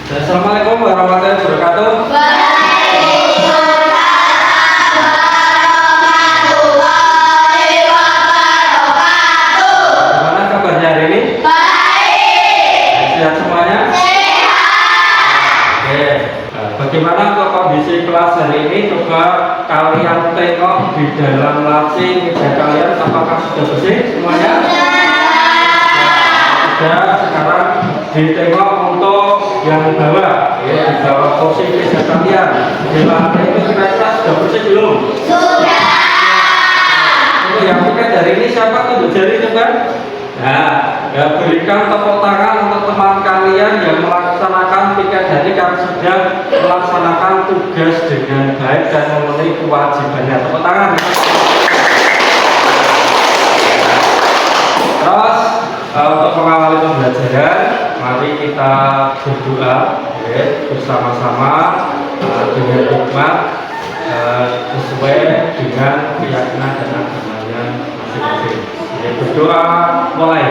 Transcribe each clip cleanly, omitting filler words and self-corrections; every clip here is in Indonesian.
Assalamualaikum warahmatullahi wabarakatuh. Gimana kabarnya hari ini? Sehat semuanya? Oke. Bagaimana untuk kondisi kelas hari ini? Coba kalian tengok di dalam laci meja kalian, apakah sudah bersih semuanya? Sudah. Sekarang ditengok untuk yang bawah, ya, di bawah kursi meja kalian. Di lantai itu kira-kira sudah bersih belum? Sudah. Untuk yang piket hari ini siapa? Tunjuk jari coba. Nah, ya, berikan tepuk tangan untuk teman kalian yang melaksanakan piket hari karena sudah melaksanakan tugas dengan baik dan memenuhi kewajibannya. Tepuk tangan. Terus untuk mengawali pembelajaran, mari kita berdoa, ya, bersama-sama dengan hikmat sesuai dengan keyakinan dan agamanya masing-masing. Ya, berdoa mulai.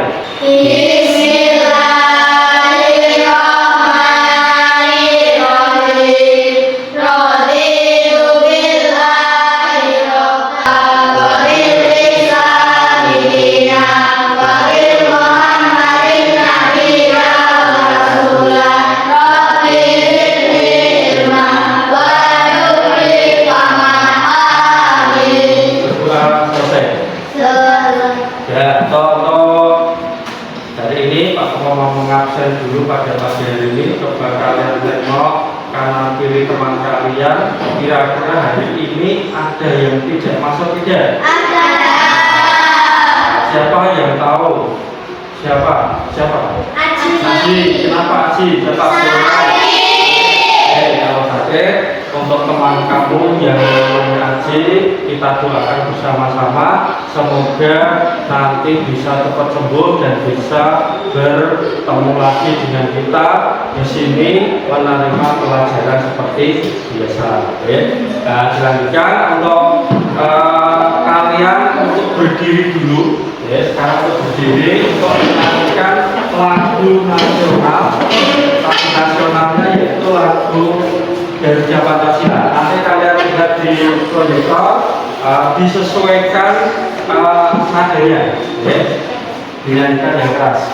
Mengabsen dulu pada pagi hari ini. Coba kalian tengok kanan kiri teman kalian, kira-kira hari ini ada yang tidak masuk tidak? Ada. Siapa yang tahu? Siapa? Aji. Kenapa Aji? Siapa? Kalau sakit, untuk teman kamu yang namanya Aji, kita doakan bersama-sama semoga nanti bisa cepat sembuh dan bisa bertemu lagi dengan kita di sini menerima pelajaran seperti biasa. Nah, selanjutnya untuk kalian untuk berdiri dulu. Sekarang untuk berdiri untuk menyanyikan lagu nasional. Lagu nasionalnya yaitu lagu Garuda Pancasila. Nanti kalian lihat di proyektor, disesuaikan nadanya, dinyanyikan yang keras.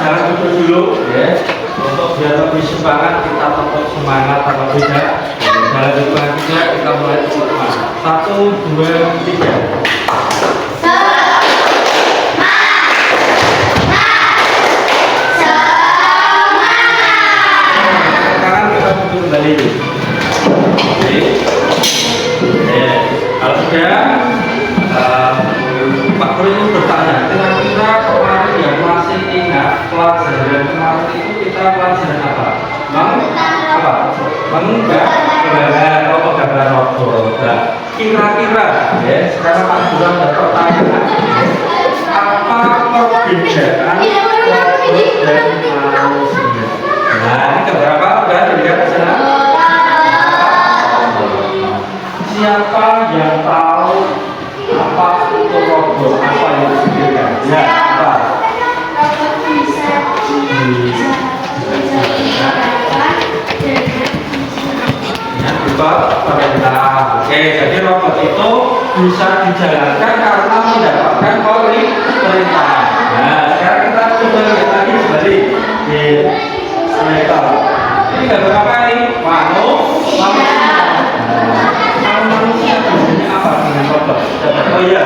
Jangan duduk dulu, ya. Untuk biar lebih semangat kita tetap semangat terlebih dahulu. Dalam hitungan 3 kita mulai semangat. 1, 2, 3. Sekarang kita duduk kembali. Kalau sudah, Pak Guru itu bertanya, kira-kira kemarin yang masih ingat pelajaran kemarin itu kita pelajaran apa? Mengunggah gambar robot. Kira-kira, ya, sekarang Pak Guru ada pertanyaan, apa perbedaan robot dan manusia? Nah, ini keberapa? Udah dilihat di sana? Siapa yang tahu apa itu robot, apa yang disediakan? dijalankan karena mendapatkan perintah. Nah, sekarang kita coba lihat lagi kembali di slide. Ini gambar apa ini? Manusia ini apa dengan robot? Oh iya.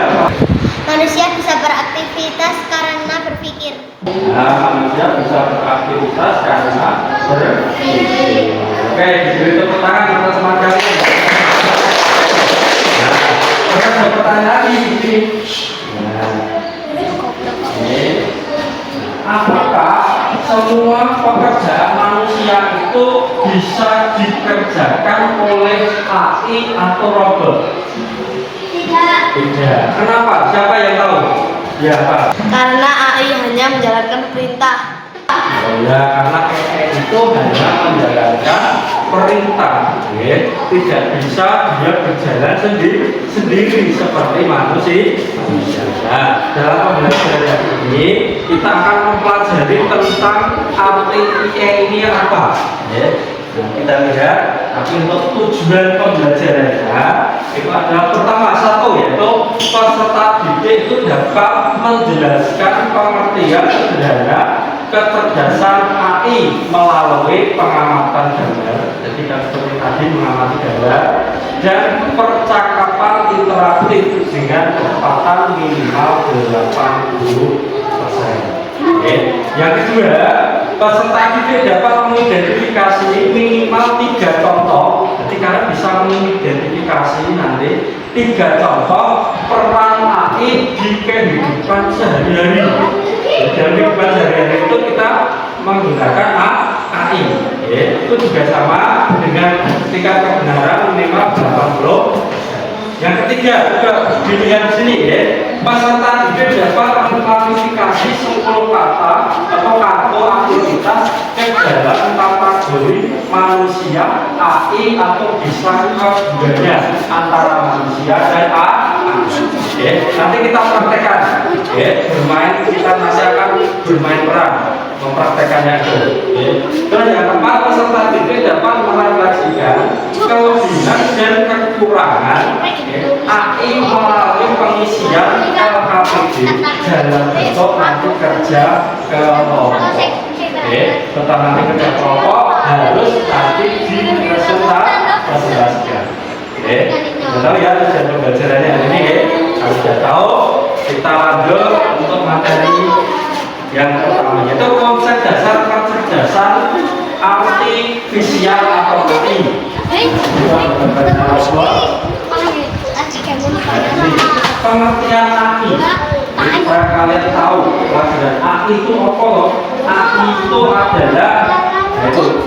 Manusia bisa beraktivitas karena berpikir. Nah, manusia bisa beraktivitas karena berpikir. Oke, diberi tepuk tangan untuk teman kalian. Nah, sekarang ada pertanyaan lagi di sini. Nah, ini, apakah semua pekerjaan manusia itu bisa dikerjakan oleh AI atau robot? Tidak. Kenapa? Siapa yang tahu? Ya, Pak. Karena AI hanya menjalankan perintah. Oh ya, karena AI itu hanya menjalankan perintah, ya. Tidak bisa dia berjalan sendiri seperti manusia. Nah, dalam pembelajaran ini kita akan mempelajari tentang arti AI ini apa, ya. Nah, kita lihat, tapi untuk tujuan pembelajarannya itu adalah pertama satu, yaitu peserta didik itu dapat menjelaskan pengertian sederhana kecerdasan AI melalui pengamatan gambar. Jadi seperti tadi mengamati gambar dan percakapan interaktif dengan kecepatan minimal 80%. Oke. Yang kedua, peserta didik dapat mengidentifikasi minimal 3 contoh. Jadi kalian bisa mengidentifikasi nanti 3 contoh peran AI di kehidupan sehari-hari. Dalam kehidupan sehari-hari itu kita menggunakan AI. Itu juga sama dengan tingkat kebenaran minimal 80. Yang ketiga, juga dilihat di sini, ya, peserta didik dapat mengklasifikasi 10 kata atau kartu aktivitas ke dalam kategori manusia, AI atau bisa keduanya antara manusia dan AI. Nanti kita praktekkan, bermain, kita nanti akan bermain peran mempraktekannya itu. Terus yang keempat, peserta didik dapat merefleksikan kelebihan dan kekurangan AI melalui pengisian LKPD dalam bentuk nanti kerja kelompok. Tentang nanti kerja kelompok harus nanti dipresentasikan. Tahu ya tujuan pembelajarannya hari ini, harus sudah tahu. Kita lanjut untuk materi yang pertama, yaitu konsep dasar kecerdasan artifisial atau AI. Pengertian AI, supaya kalian tahu pelajaran AI itu apa loh? AI itu adalah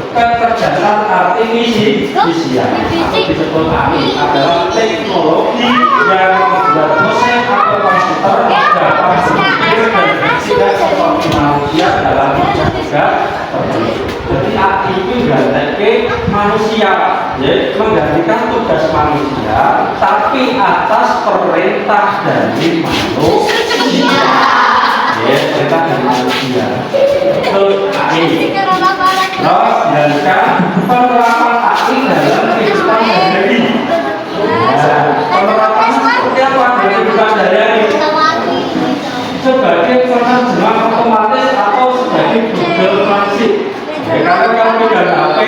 kecerdasan artifisial atau disebut AI adalah teknologi yang membuat mesin atau komputer dapat berpikir dan bertindak seperti manusia dalam juga tertentu. Jadi AI itu menggantikan manusia, ya, menggantikan tugas manusia, tapi atas perintah dari manusia. Ya, perintah dari manusia. Itu AI. Terus dilanjutkan penerapan AI dalam kehidupan sehari-hari. Penerapan seperti apa dalam kehidupan sehari-hari? Sebagai penerjemah otomatis atau sebagai Google Translate. Kalau kamu pegang HP,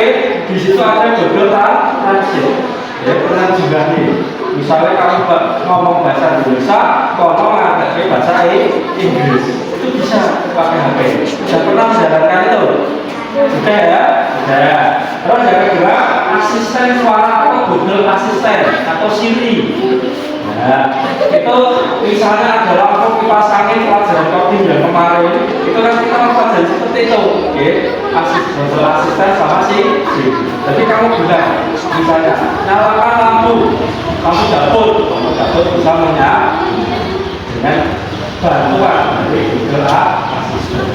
di situ ada Google Translate. Ya, penerjemah ini. Misalnya kamu ngomong bahasa Indonesia, ngomong ada bahasa Inggris, itu bisa pakai HP. Sudah pernah menjalankan itu? Sudah ya? Sudah. Terus yang kedua, asisten suara atau Google Asisten atau Siri. Nah, itu misalnya adalah aku kipas angin pelajaran coding yang kemarin, itu kan kita mempelajari seperti itu, Google Asisten sama Siri. Jadi kamu bilang, misalnya nyalakan lampu dapur bisa menyala dengan bantuan dari Google Asisten.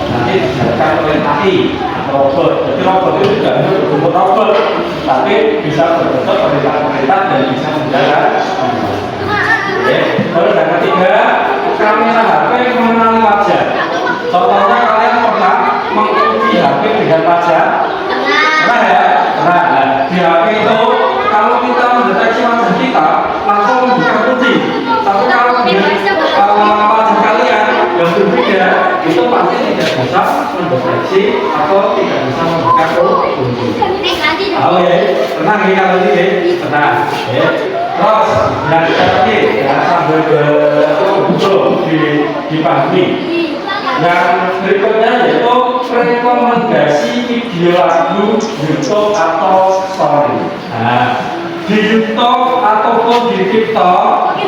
Nanti dijalankan oleh AI atau robot. Jadi robot itu tidak hanya berbentuk robot, tapi bisa berbentuk perintah-perintah dan bisa menjalankan. Terus yang ketiga, kamera HP mengenali wajah. Contohnya kalian pernah mengunci HP dengan wajah? Pernah ya? Pernah. Di HP itu kalau kita mendeteksi wajah kita, langsung membuka kunci. Tapi kalau wajah kalian yang berbeda, itu pasti tidak bisa mendeteksi atau tidak bisa membuka kunci. Oh ya, tenang ya kalau ini, tenang. Ya. Terus yang tadi ya sambil betul dipahami. Yang berikutnya yaitu rekomendasi video lagu YouTube atau story. Nah, di YouTube ataupun di TikTok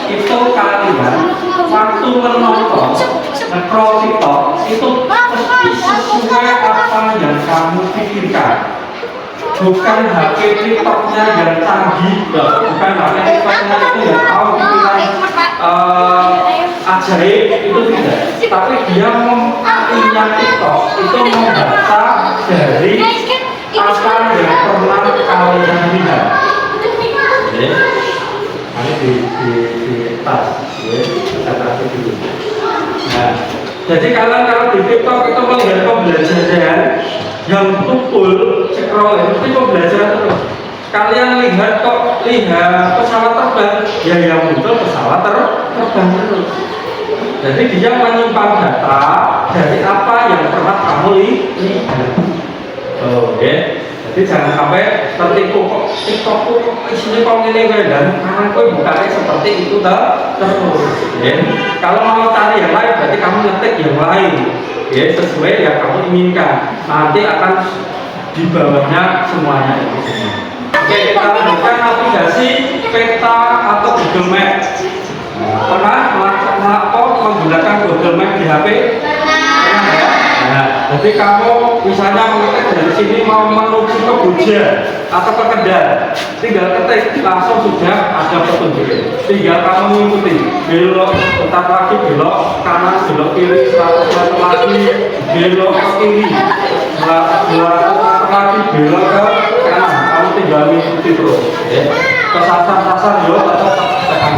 itu kalian waktu menonton scroll TikTok itu sesuai apa yang kamu pikirkan. Bukan HP TikToknya yang canggih, bukan HP TikToknya itu yang tahu pikiran ajaib, itu tidak. Tapi dia artinya TikTok itu membaca dari apa yang pernah kalian lihat. Ini di tas, kita dulu. Nah, jadi kalian kalau di TikTok itu melihat pembelajaran yang betul scroll itu pembelajaran terus. Kalian lihat pesawat terbang, ya yang muncul pesawat terbang terus. Jadi dia menyimpan data dari apa yang pernah kamu lihat. Oke. Jadi jangan sampai tertipu kok TikTok isinya kok ini dan karena kok bukanya seperti itu terus. Ya. Kalau mau cari yang lain berarti kamu ngetik yang lain. Ya, sesuai yang kamu inginkan. Nanti akan di bawahnya semuanya itu semua. Oke, kita lanjutkan aplikasi peta atau Google Map. Pernah menggunakan Google Map di HP? Pernah ya? Nah, jadi kamu misalnya mengetik dari sini mau menuju ke Boja atau ke Kendal, tinggal ketik langsung sudah ada petunjuk. Tinggal kamu mengikuti belok, tetap lagi belok kanan, belok kiri, 100 meter lagi belok ke kiri, 200 meter lagi belok ke kanan. Kamu tinggal mengikuti terus. Ya. Kesasar-sasar yo atau tekan.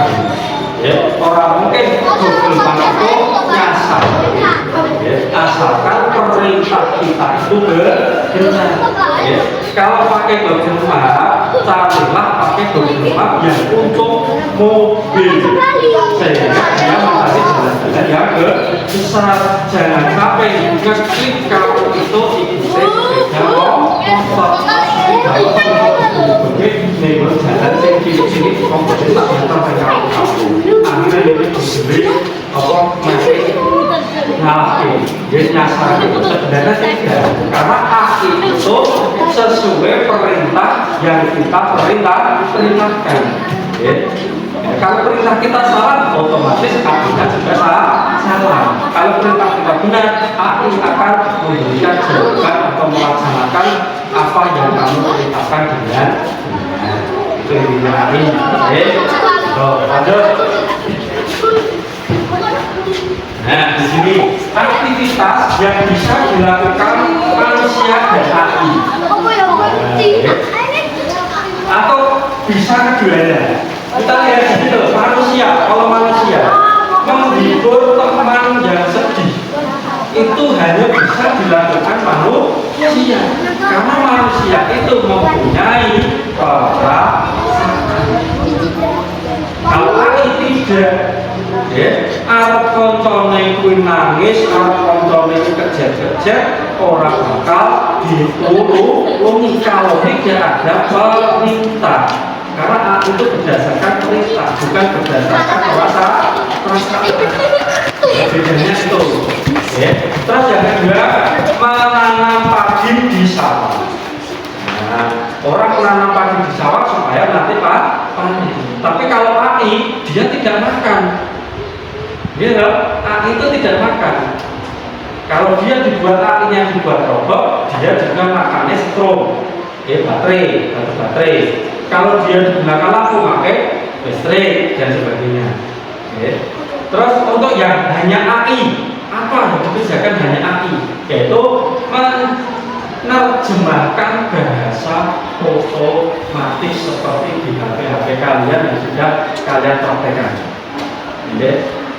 Ya, orang mungkin Google Map itu nyasar. Ya, asalkan perintah kita itu benar. Ya, kalau pakai Google Map, carilah pakai Google Map yang untuk mobil, sehingga dia mencari jalan-jalan yang besar. Jangan sampai ngeklik kalau itu ikuti sepeda motor. Nih, jalan sini komputer tak sampai kamu. Akhirnya ini dibeli apa masih ngalah dia nyasar itu sebenarnya tidak, karena hak itu sesuai perintah yang kita perintahkan. Ya. Kalau perintah kita salah, otomatis akibat juga salah. Kalau perintah kita benar, AI akan memberikan jawaban atau melaksanakan apa yang kamu perintahkan dengan benar. Itu intinya AI. Lanjut. Nah, di sini aktivitas yang bisa dilakukan manusia dan AI. Atau bisa keduanya. Kita lihat di situ, kalau manusia menghibur teman yang sedih, itu hanya bisa dilakukan manusia. Karena manusia itu mempunyai perasaan. Kalau AI tidak, ya, arep koncone kuwi nangis, arep koncone kejar-kejar, orang bakal ditulungi kalau tidak ada perintah. Karena itu berdasarkan perintah, bukan berdasarkan perasaan. Bedanya itu. Ya. Terus yang kedua, menanam padi di sawah. Nah, orang menanam padi di sawah supaya nanti panen. Tapi kalau AI dia tidak makan. Ya, AI itu tidak makan. Kalau dia dibuat AI-nya dibuat robot, dia juga makannya strom, baterai. Kalau dia digunakan lampu, pakai listrik dan sebagainya. Terus untuk yang hanya AI, apa yang dikerjakan hanya AI? Yaitu menerjemahkan bahasa otomatis seperti di HP kalian yang sudah kalian praktekkan.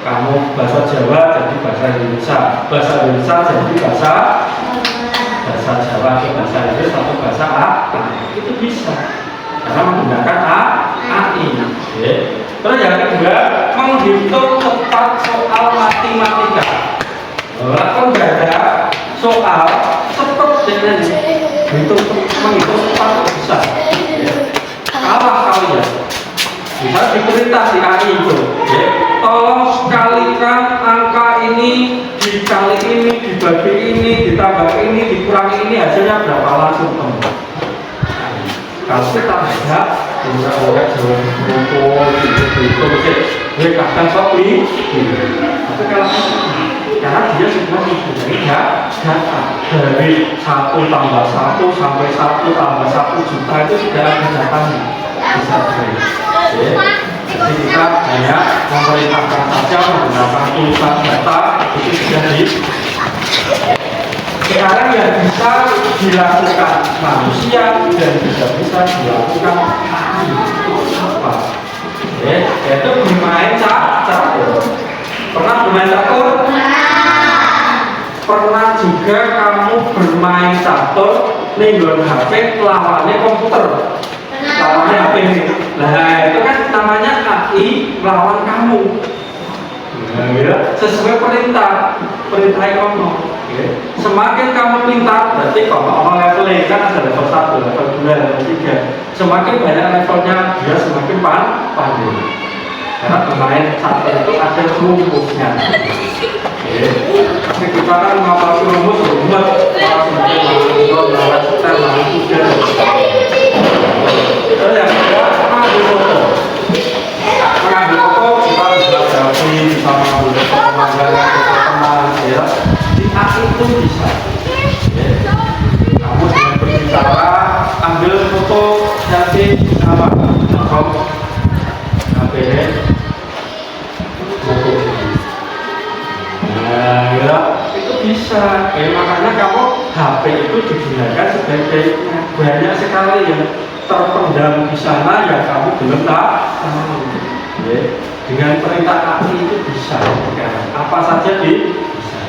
Kamu bahasa Jawa jadi bahasa Indonesia, bahasa Indonesia jadi bahasa Jawa ke bahasa Inggris atau bahasa A, itu bisa karena menggunakan AI. Terus menghitung cepat soal matematika. Lakon gada soal cepat dengan menghitung cepat bisa. Kalah kalian. Bisa diperintah di AI itu. Ya. Tolong kalikan angka ini dikali ini, dibagi ini, ditambah ini, dikurangi ini, hasilnya berapa, langsung temu. Kalau kita tidak murah-murah jalan kumpul itu dia kadang kopi. Tapi kalau karena dia sudah mempunyai data dari 1 tambah 1 sampai 1 tambah 1 juta itu sudah ada datanya bisa jadi kita hanya memerintahkan saja menggunakan tulisan data itu sudah di sekarang yang bisa dilakukan manusia dan juga bisa dilakukan AI itu apa? Yaitu bermain catur. Pernah bermain catur? Pernah juga kamu bermain catur nenggon HP lawannya komputer, lawannya HP ini. Nah itu kan namanya AI melawan kamu. Nah, ya, sesuai perintah ekonomi. Semakin kamu pintar, berarti kalau levelnya kan ada level 1, level 2, level 3. Semakin banyak levelnya, dia semakin pandai. Karena bermain catur itu ada rumusnya. Tapi kita kan menghafal rumus, rumus terus yang kedua, mengambil foto. Mengambil foto, kita bisa selfie, bisa mengambil foto pemandangan, foto teman, ya. Di AI itu bisa. Kamu dengan berbicara, ambil foto selfie apa? HP nah, ya, itu bisa. Makanya kamu HP itu digunakan sebagai banyak sekali yang terpendam di sana yang kamu belum tahu. Dengan perintah AI itu bisa. Apa saja bisa.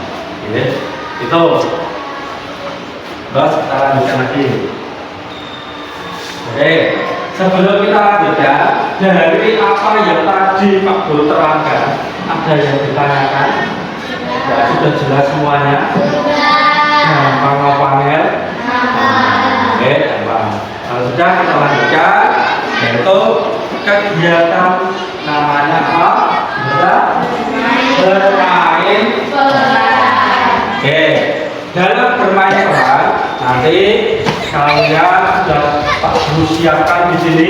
Itu. Terus kita lanjutkan lagi. Sebelum kita lanjutkan, dari apa yang tadi Pak Guru terangkan, ada yang ditanyakan? Ya, sudah jelas semuanya? Gampang panggil? Gampang. Kalau sudah kita lanjutkan, yaitu kegiatan namanya apa? Bermain peran. Dalam bermain peran, nanti kalian sudah Pak Guru siapkan di sini.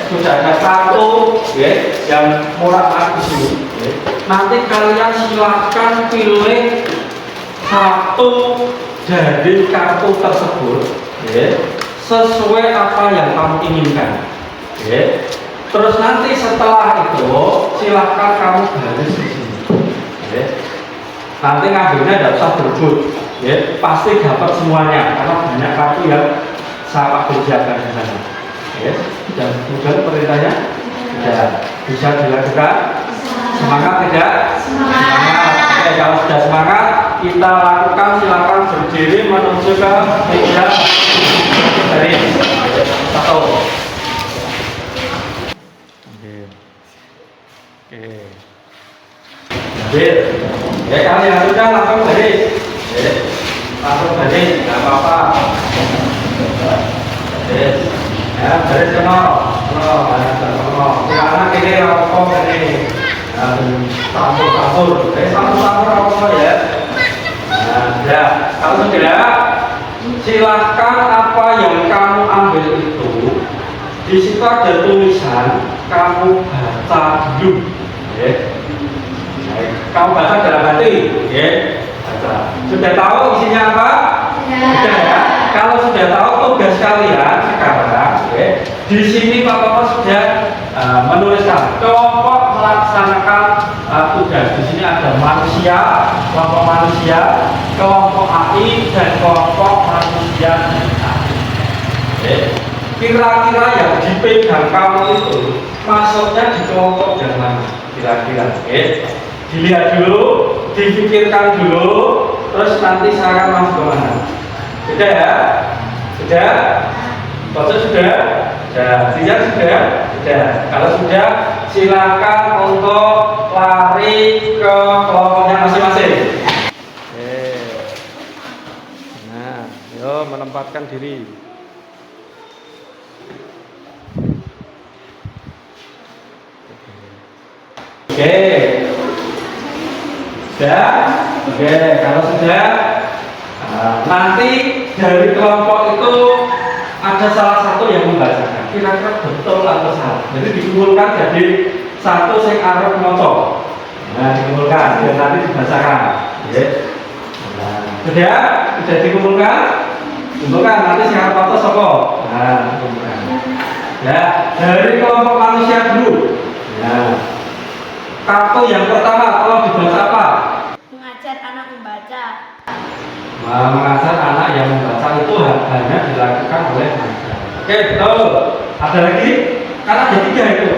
Sudah ada kartu yang murah di sini. Nanti kalian silahkan pilih satu dari kartu tersebut sesuai apa yang kamu inginkan. Terus nanti setelah itu silahkan kamu baris di sini. Nanti ngambilnya tidak usah berebut, pasti dapat semuanya karena banyak kartu yang saya kerjakan di sana. Dan kemudian perintahnya sudah bisa dilakukan. Semangat tidak? Semangat. Kalau sudah semangat, kita lakukan. Silakan berdiri menuju ke meja dari satu. Ya kalau yang sudah langsung baris, langsung baris, nggak apa-apa. Ya, baris kenal, anak ini rokok ini, campur, campur rokok ya. Ya, kalau sudah, silahkan apa yang kamu ambil itu, di situ ada tulisan, kamu baca dulu, kamu baca dalam hati, baca. Sudah tahu isinya apa? Sudah ya. Kalau sudah tahu tugas kalian sekarang, di sini Bapak sudah menuliskan kelompok melaksanakan tugas. Di sini ada manusia, kelompok manusia, kelompok AI dan kelompok manusia. Kira-kira yang dipegang kamu itu masuknya di kelompok yang mana? Kira-kira, dilihat dulu, dipikirkan dulu, terus nanti saya akan masuk ke mana? Sudah ya? Sudah? Proses sudah? Sudah. Tidak sudah? Sudah. Kalau sudah, silakan untuk lari ke kelompoknya masing-masing. Oke. Nah, yuk menempatkan diri. Oke. Sudah? Oke, kalau sudah, nanti dari kelompok itu ada salah satu yang membacakan. Kira-kira betul atau salah. Jadi dikumpulkan jadi satu sing arep maca. Nah, dikumpulkan dan nanti dibacakan. Oke. Nah, sudah dikumpulkan? Kumpulkan nanti sing arep maca sapa? Nah, kumpulkan. Ya, dari kelompok manusia dulu. Nah, kartu yang pertama tolong dibaca apa? Mengajar anak membaca. Nah, mengajar anak yang membaca itu hanya dilakukan oleh mengajar. Oke, betul. Ada lagi? Karena ada 3 itu.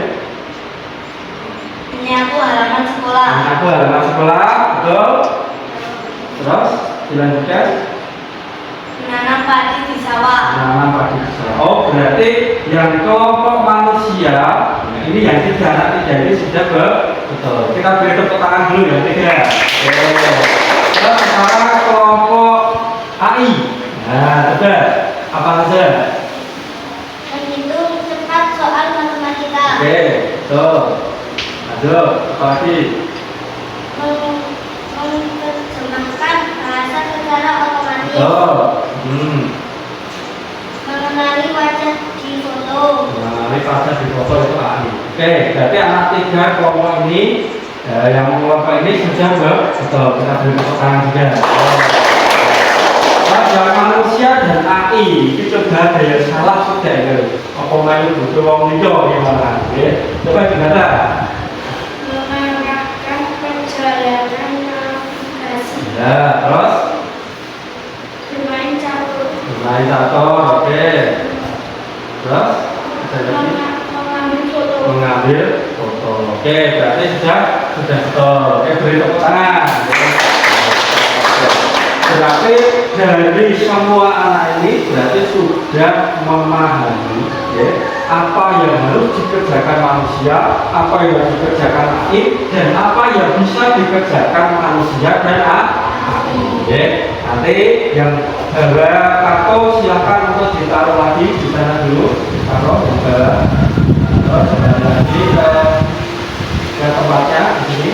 Menyapu halaman sekolah. Menyapu halaman sekolah, betul. Terus dilanjutkan. Menanam padi di sawah. Menanam padi di sawah. Oh, berarti yang kelompok manusia, nah ini yang 3 anak 3 ini sudah betul. Kita beri tepuk tangan dulu yang 3. Terus sekarang kelompok AI. Nah, coba apa saja? Menghitung cepat soal matematika. Oke, betul. Lanjut, apa lagi? Menerjemahkan bahasa secara otomatis. Betul. Mengenali wajah di foto. Mengenali wajah di foto itu AI. Oke, berarti anak 3 kelompok ini yang kelompok ini sudah betul. Kita beri tepuk tangan juga. Yang manusia dan AI itu coba ada yang salah sudah itu. Apa main butuh wong liya gimana? Coba dibaca. Mengarahkan perjalanan navigasi. Ya, terus Bermain catur. bermain catur, oke. Terus ada lagi? Mengambil foto. Mengambil foto. Oke, berarti sudah betul. Oke, beri tepuk tangan. Berarti dari semua anak ini berarti sudah memahami apa yang harus dikerjakan manusia, apa yang dikerjakan AI, dan apa yang bisa dikerjakan manusia dan AI. Nanti yang bawa kartu silakan untuk ditaruh lagi di sana dulu. Taruh di bawah. Terus lagi ke tempatnya di sini.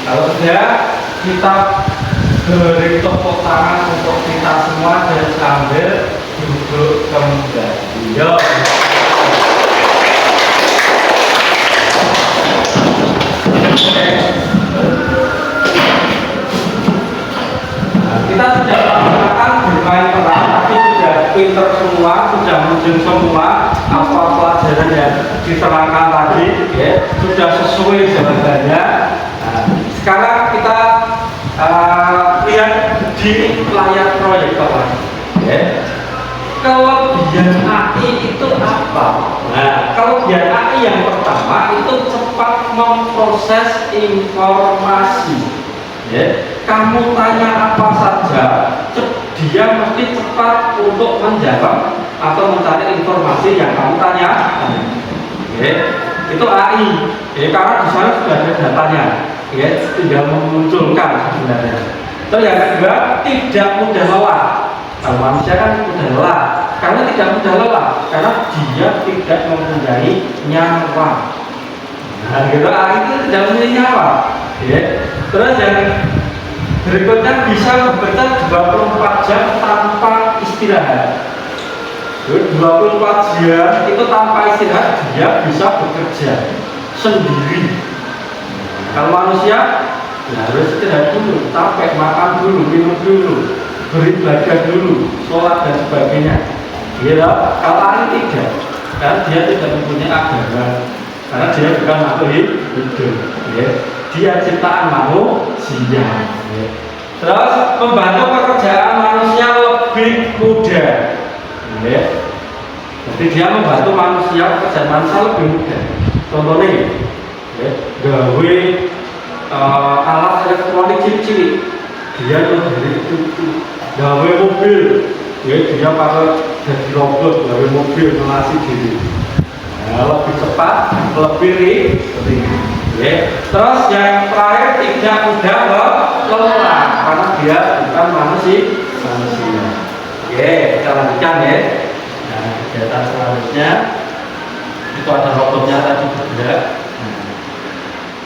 Kalau sudah kita beri tepuk tangan untuk kita semua dan sambil duduk kembali. Yuk. Nah, kita sudah melakukan bermain peran, tapi sudah pinter semua, sudah mujung semua apa pelajaran yang diterangkan tadi, sudah sesuai jawabannya. Nah, sekarang kita lihat di layar proyektor. Kelebihan AI itu apa? Nah, kelebihan AI yang pertama itu cepat memproses informasi. Kamu tanya apa saja, dia mesti cepat untuk menjawab atau mencari informasi yang kamu tanya. Itu AI. Karena di sana sudah ada datanya. Tinggal memunculkan sebenarnya. Terus yang kedua, tidak mudah lelah. Kalau manusia kan mudah lelah. Karena tidak mudah lelah, karena dia tidak mempunyai nyawa. Nah, gitu itu tidak mempunyai nyawa. Terus yang berikutnya bisa bekerja 24 jam tanpa istirahat. 24 jam itu tanpa istirahat dia bisa bekerja sendiri. Kalau manusia ya harus istirahat dulu, capek, makan dulu, minum dulu, beribadah dulu, sholat dan sebagainya. Kalau hari tidak, karena dia tidak mempunyai agama, karena dia bukan makhluk hidup. Dia ciptaan manusia. Terus membantu pekerjaan manusia lebih mudah. Jadi dia membantu manusia, pekerjaan manusia lebih mudah. Contohnya, gawe alat elektronik cilik-cilik, dia tuh dari itu gawe mobil, dia pakai jadi robot, gawe mobil melasi diri. Nah, lebih cepat, lebih ringan. Ya. Terus yang terakhir tidak mudah lelah karena dia bukan manusia. Oke, kita lanjutkan ya. Nah, kegiatan selanjutnya itu ada robotnya tadi juga.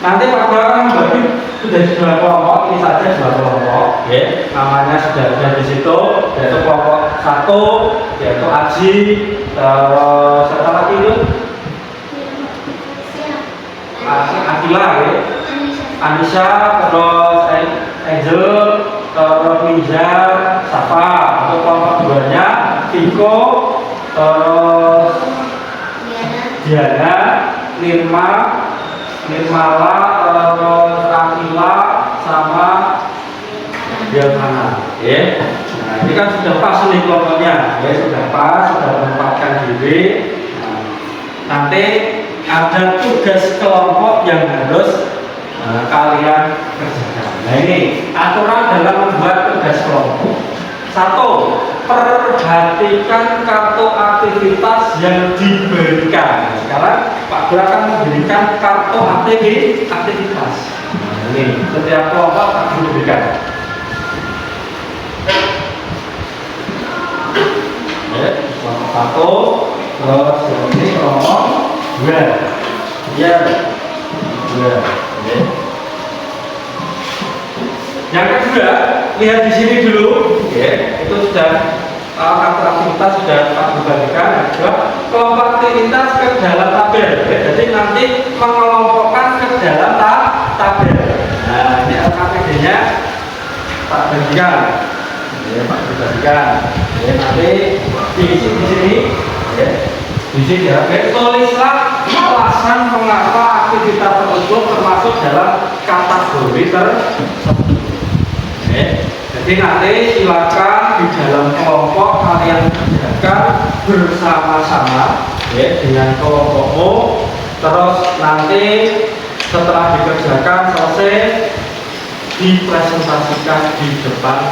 Nanti Pak Guru akan membagi sudah dua kelompok, ini saja dua kelompok. Ya. Namanya sudah ada di situ, yaitu kelompok 1 yaitu Aji, terus siapa lagi itu? Akila ya. Anissa, terus Angel, terus Ninja, Safa. Untuk kelompok keduanya Viko, terus Diana, Nirma, Nirmala, terus Akila, sama Diana. Ya. Nah, ini kan sudah pas nih kelompoknya, ya sudah pas, sudah menempatkan diri. Nah, nanti ada tugas kelompok yang harus kalian kerjakan. Nah ini aturan dalam membuat tugas kelompok. 1. Perhatikan kartu aktivitas yang diberikan. Sekarang Pak Guru akan memberikan kartu aktivitas. Nah, ini setiap kelompok akan diberikan. Kelompok 1, terus ini kelompok 2. Ya. 2. Ya. Yang kedua, lihat di sini dulu, ya, itu sudah kartu aktivitas sudah Pak bagikan. Kelompok aktivitas ke dalam tabel, ya. Jadi nanti mengelompokkan ke dalam tabel. Nah, ini LKPD-nya Pak bagikan, ya, Pak bagikan. Ya, nanti diisi di sini, ya. Di sini ya, tulislah alasan mengapa aktivitas tersebut termasuk dalam kategori tersebut. Jadi nanti silakan di dalam kelompok kalian kerjakan bersama-sama ya dengan kelompokmu. Terus nanti setelah dikerjakan selesai dipresentasikan di depan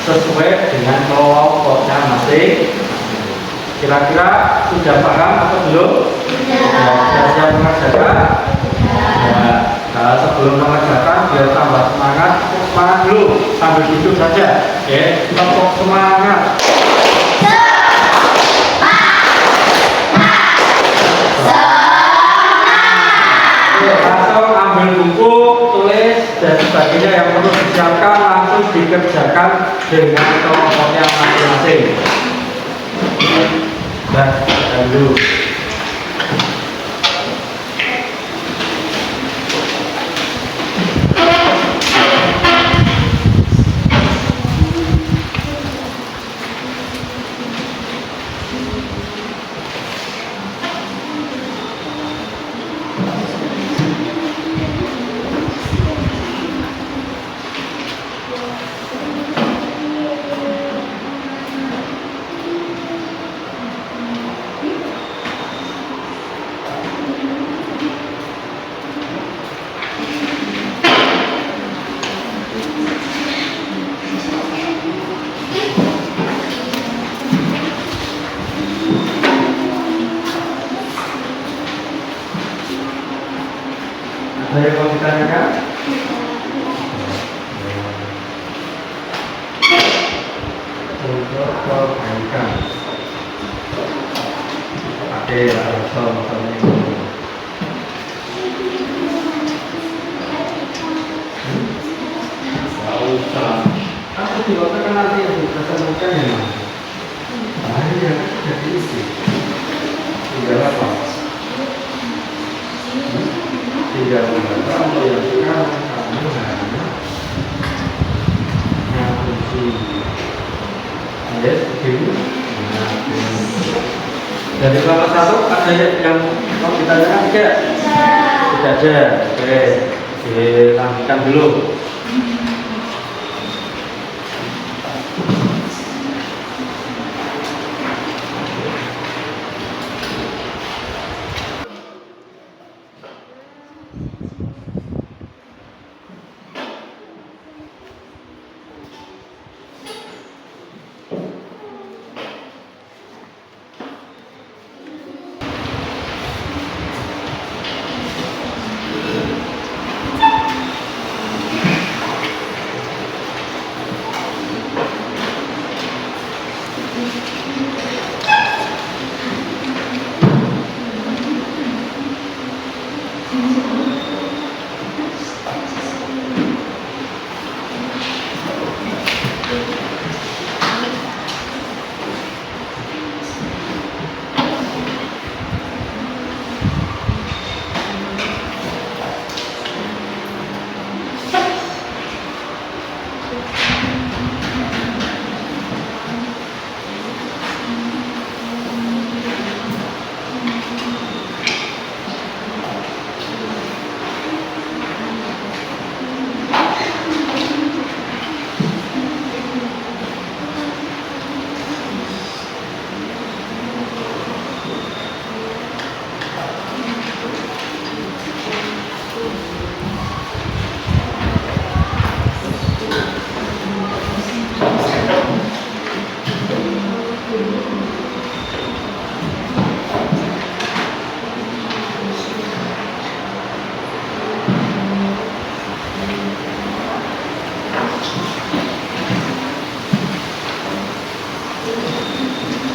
sesuai dengan kelompoknya masing. Kira-kira sudah paham atau belum? Sudah siap mengerjakan? Nah, sebelum mengerjakan biar tambah semangat dulu sambil duduk saja. Oke, tetap semangat. Langsung ambil buku, tulis dan sebagainya yang perlu disiapkan langsung dikerjakan dengan kelompoknya masing-masing. Nah, dulu. Ada yang mau ditanyakan? Untuk perbaikan. Oke, langsung ini. Gak usah. Aku juga kan nanti yang dipresentasikan ya. Nah, ini yang jadi isi. Tinggal apa? Tinggal membaca untuk yang sekarang kamu hanya ngapusi yes, begini. Dari kelompok 1 ada yang mau ditanyakan tidak? Tidak ada. Oke, dilanjutkan dulu.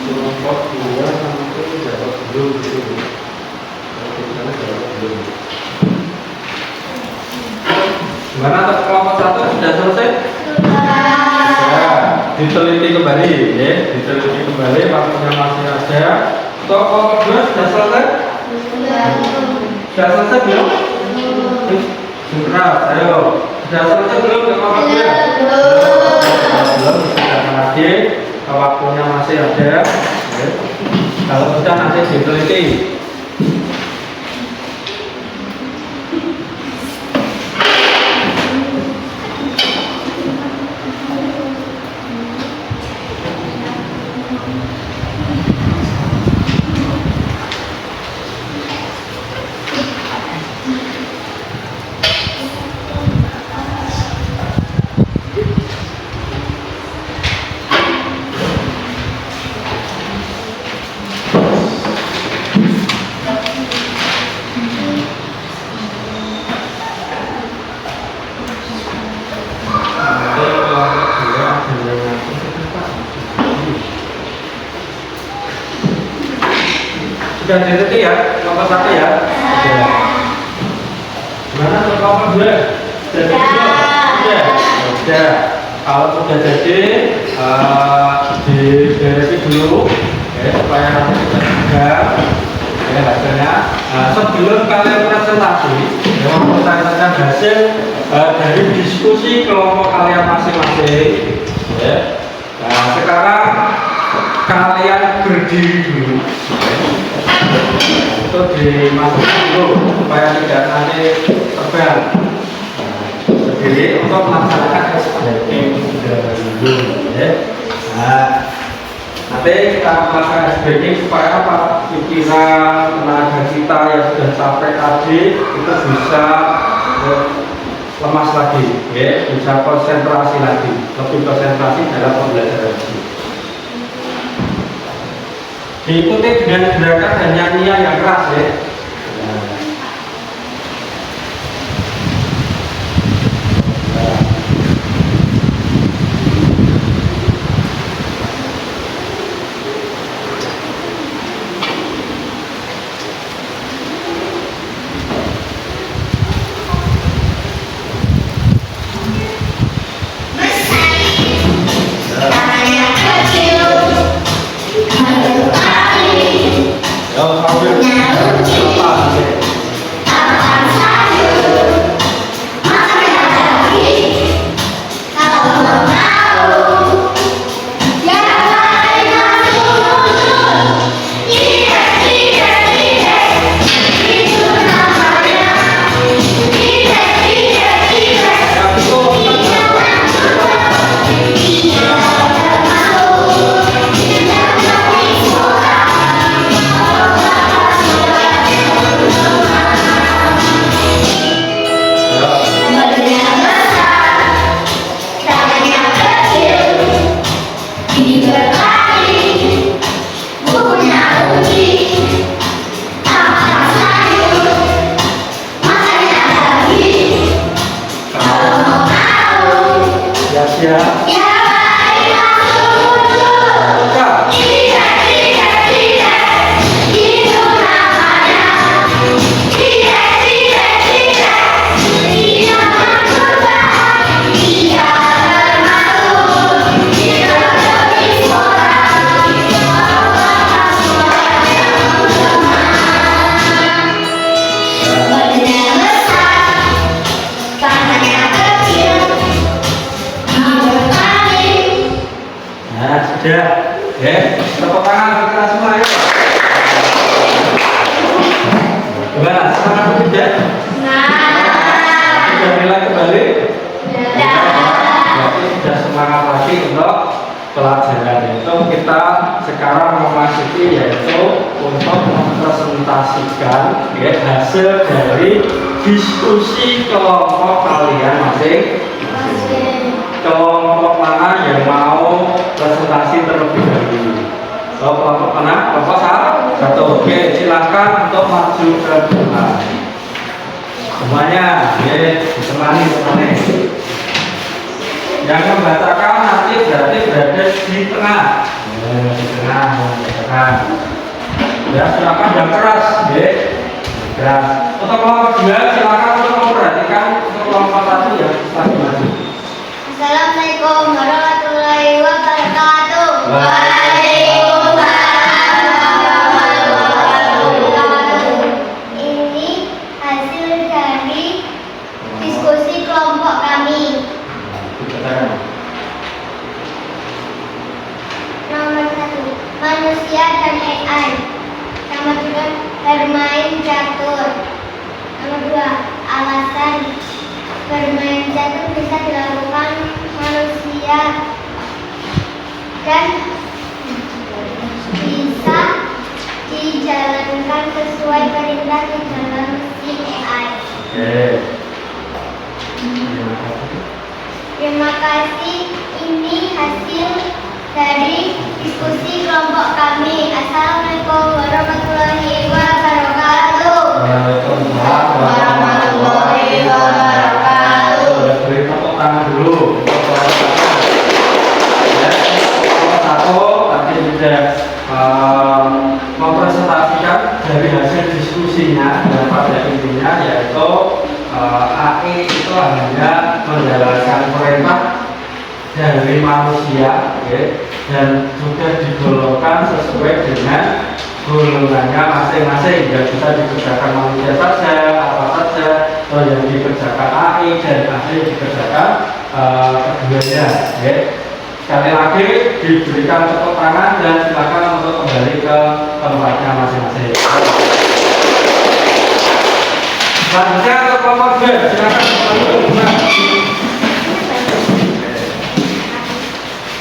Kelompok 2 sampai jawab belum gitu. Kita jawab belum. Gimana untuk kelompok 1 sudah selesai? Ya, diteliti kembali ya, diteliti kembali waktunya masih ada. Untuk kelompok 2 sudah selesai? Sudah selesai belum? Sudah, ayo. Sudah selesai belum kelompok 2? Belum, sudah lagi. Waktunya masih ada. Kalau sudah nanti diteliti. Sudah diteliti ya, kelompok 1 ya? Gimana untuk kelompok 2? Sudah. Sudah. Kalau sudah jadi, diberesi dulu ya, supaya nanti kita juga ya hasilnya. Sebelum kalian presentasi, ya, mempresentasikan hasil dari diskusi kelompok kalian masing-masing. Ya. Nah, sekarang kalian berdiri dulu. Itu dimasukkan dulu supaya tidak nanti terbang. Berdiri untuk melaksanakan SBK dulu ya. Nah, nanti kita melaksanakan SBK supaya apa? Pikiran, tenaga kita yang sudah capek tadi itu bisa lemas lagi ya, bisa konsentrasi lagi, lebih konsentrasi dalam pembelajaran ini. Diikuti dengan gerakan dan nyanyian yang keras ya. Ya. Ya, tepuk tangan untuk kita semua ya. Gimana? Semangat tidak? Sudah mulai kembali? Berarti sudah semangat lagi untuk pelajaran itu. Kita sekarang memasuki yaitu untuk mempresentasikan ya, hasil dari diskusi kelompok kalian masing-masing. Kelompok mana yang mau presentasi terlebih dahulu? Kelompok mana? Kelompok satu. Oke, silakan untuk maju ke depan. Semuanya, ditemani. Yang membacakan nanti berarti berada di tengah. Di tengah. Ya, silakan yang keras, keras. Untuk kelompok 2 silakan untuk memperhatikan untuk kelompok 1 yang lagi maju. Assalamualaikum warahmatullahi wabarakatuh. Ini hasil dari diskusi kelompok kami. Nomor 1, manusia dan AI. Nomor 2, bermain catur. Nomor 2, alasan bermain catur bisa dilakukan manusia dan bisa dijalankan sesuai perintah di dalam mesin AI. Terima kasih. Ini hasil dari diskusi kelompok kami. Assalamualaikum warahmatullahi wabarakatuh. Waalaikumsalam warahmatullahi wabarakatuh. Beri tepuk tangan dulu. Ya, nomor 1 tadi sudah mempresentasikan dari hasil diskusinya dan pada intinya yaitu AI itu hanya menjalankan perintah dari manusia dan juga digolongkan sesuai dengan golongannya masing-masing. Yang bisa dikerjakan manusia saja, apa saja, atau yang dikerjakan AI dan AI dikerjakan keduanya. Sekali lagi diberikan tepuk tangan dan silakan untuk kembali ke tempatnya masing-masing. Selanjutnya untuk kelompok 2 silakan kembali ke rumah.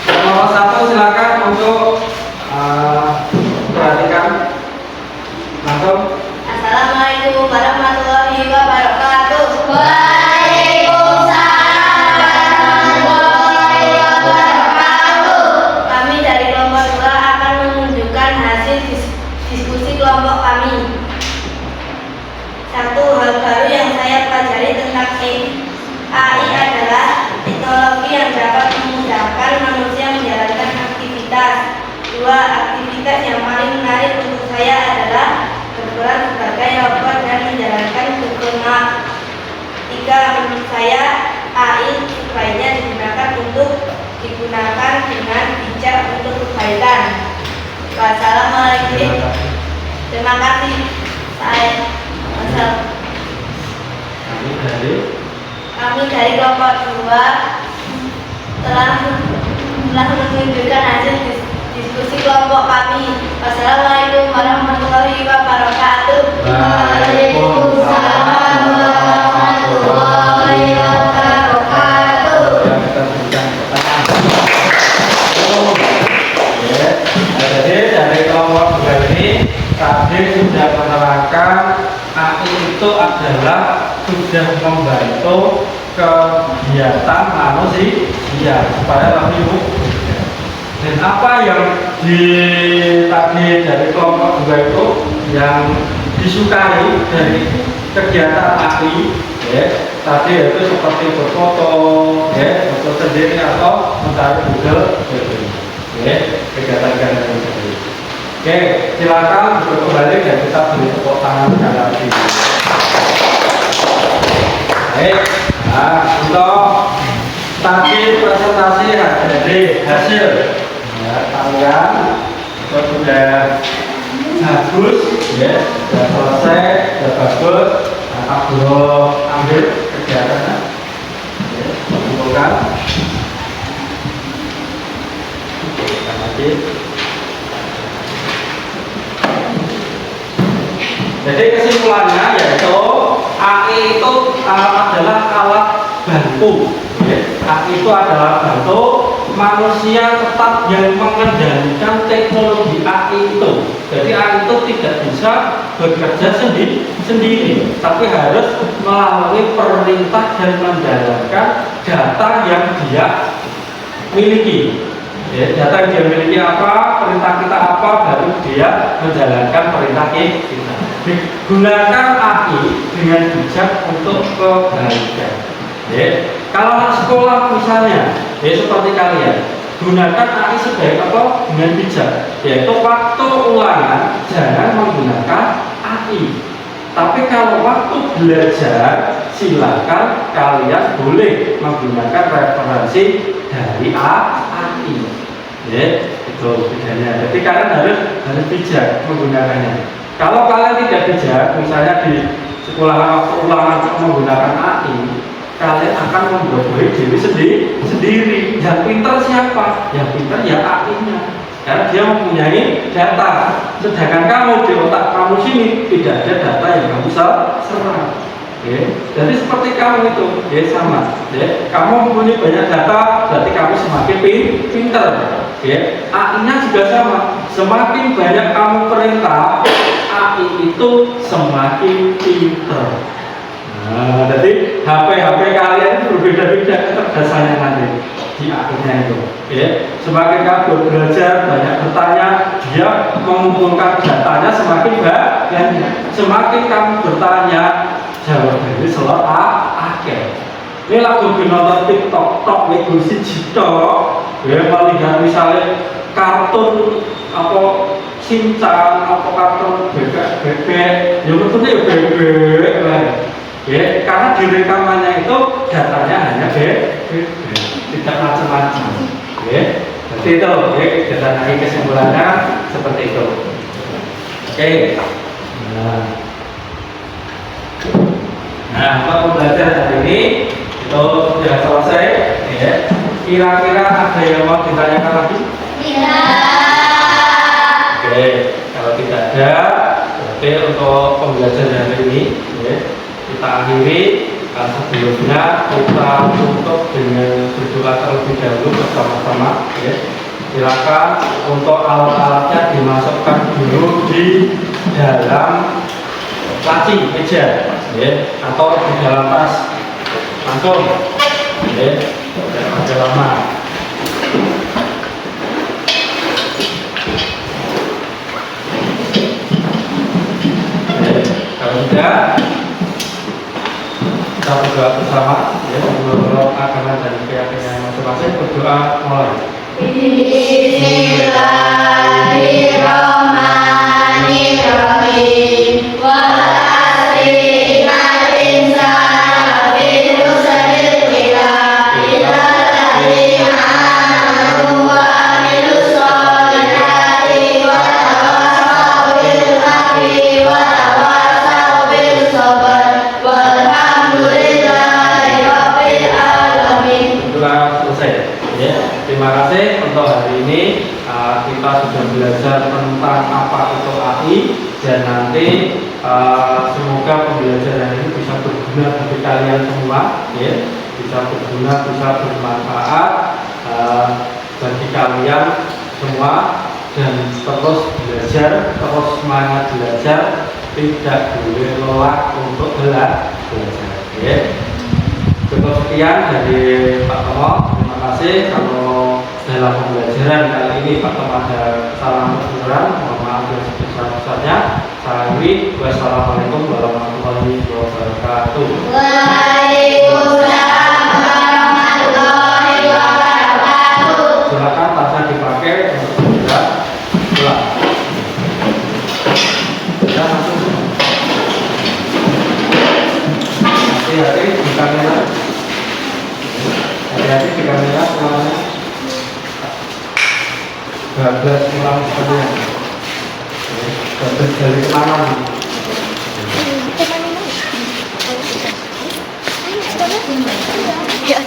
Nomor 1 silakan untuk perhatikan langsung. Assalamualaikum warahmatullahi wabarakatuh. Kami dari kelompok 2 akan menunjukkan hasil diskusi kelompok kami. 1. Hal baru yang saya pelajari tentang AI adalah teknologi yang dapat memudahkan manusia menjalankan aktivitas. 2. Aktivitas yang paling menarik untuk saya adalah berperan sebagai robot dan menjalankan Google Maps. 3. Menurut saya AI sebaiknya digunakan dengan bijak untuk kebaikan. Wassalamualaikum. Terima kasih. Kami dari kelompok 2 telah menunjukkan hasil diskusi kelompok kami. Wassalamualaikum warahmatullahi wabarakatuh. Waalaikumsalam warahmatullahi wabarakatuh. Jadi dari kelompok 2 ini tadi sudah menerangkan AI itu adalah sudah membantu kegiatan manusia supaya lebih mudah. Dan apa yang tadi dari kelompok 2 itu yang disukai dari kegiatan AI tadi itu seperti berfoto, foto sendiri atau mencari Google, kegiatan-kegiatan sendiri. Silakan untuk kembali dan kita beri tepuk tangan sekali lagi. Untuk tadi presentasi dari hasil kalian itu sudah bagus, sudah selesai, sudah bagus. Pak Guru ambil kegiatannya, kumpulkan. Lagi. Jadi kesimpulannya yaitu AI itu adalah alat bantu. AI itu adalah bantu, manusia tetap yang mengendalikan teknologi AI itu. Jadi AI itu tidak bisa bekerja sendiri, tapi harus melalui perintah dan menjalankan data yang dia miliki. Data yang dia miliki apa, perintah kita apa, baru dia menjalankan perintah kita. Gunakan AI dengan bijak untuk kebaikan. Kalau anak sekolah misalnya, seperti kalian, gunakan AI sebagai apa? Dengan bijak. Yaitu waktu ulangan jangan menggunakan AI. Tapi kalau waktu belajar, silakan kalian boleh menggunakan referensi dari AI. Itu bedanya. Jadi kalian harus bijak menggunakannya. Kalau kalian tidak bijak, misalnya di sekolah waktu ulangan menggunakan AI, kalian akan membodohi diri sendiri. Yang pintar siapa? Yang pintar ya AI-nya. Karena dia mempunyai data. Sedangkan kamu di otak kamu sini tidak ada data yang kamu serap. Jadi seperti kamu itu, sama. Kamu mempunyai banyak data, berarti kamu semakin pintar. AI-nya juga sama. Semakin banyak kamu perintah, AI itu semakin pintar. Nah, jadi HP kalian itu berbeda-beda kecerdasannya nanti di akhirnya itu. Semakin kamu belajar, banyak bertanya, dia mengumpulkan datanya semakin banyak. Semakin kamu bertanya, jawabannya selalu akhir. Ini lagu nonton TikTok, lagu si Jito, melihat misalnya kartun apa Shinchan, apa kartun bebek, ya betulnya ya bebek lah. Karena di rekamannya itu datanya hanya tidak macam-macam. Jadi itu, kita naik kesimpulannya seperti itu. Nah, untuk belajar hari ini itu sudah selesai. Kira-kira ada yang mau ditanyakan lagi? Tidak. Kalau tidak ada, berarti untuk pembelajaran hari ini kita akhiri. Sebelumnya kita tutup dengan berdoa terlebih dahulu bersama-sama. Silakan untuk alat-alatnya dimasukkan dulu di dalam laci meja, atau di dalam tas langsung, tidak ada lama. Kalau tidak, kita berdoa bersama, menurut agama dan keyakinan masing-masing. Berdoa mulai. Bismillahirrahmanirrahim. Terima kasih untuk hari ini. Kita sudah belajar tentang apa itu AI, dan nanti semoga pembelajaran ini bisa berguna bagi kalian semua, bisa berguna, bisa bermanfaat bagi kalian semua, dan terus belajar, terus semangat belajar, tidak boleh lelah untuk belajar. Cukup sekian dari Pak Tomo. Terima kasih. Kalau dalam pembelajaran kali ini Pak Tomo ada kesalahan kebenaran, mohon maaf yang sebesar-besarnya. Saya Dwi. Wassalamualaikum warahmatullahi wabarakatuh. Waalaikumsalam warahmatullahi wabarakatuh. Silakan tasnya dipakai untuk segera pulang. Ya, langsung. Hati-hati di kamera. Hati-hati di kamera semuanya. Bablas ulang sekalian. Bablas dari kemana? Ya,